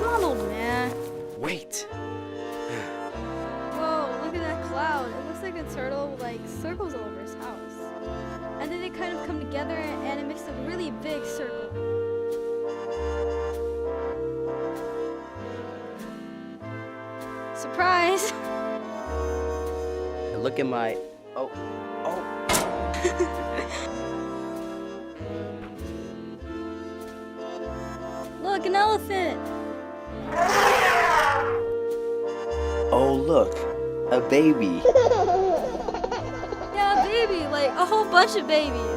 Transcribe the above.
Come on, old man. Wait. Whoa, look at that cloud. It looks like a turtle like circles all over his house. And then they kind of come together and it makes a really big circle. Surprise! Look at my. Oh. Look, an elephant! Oh, look. A baby. Yeah, a baby, like a whole bunch of babies.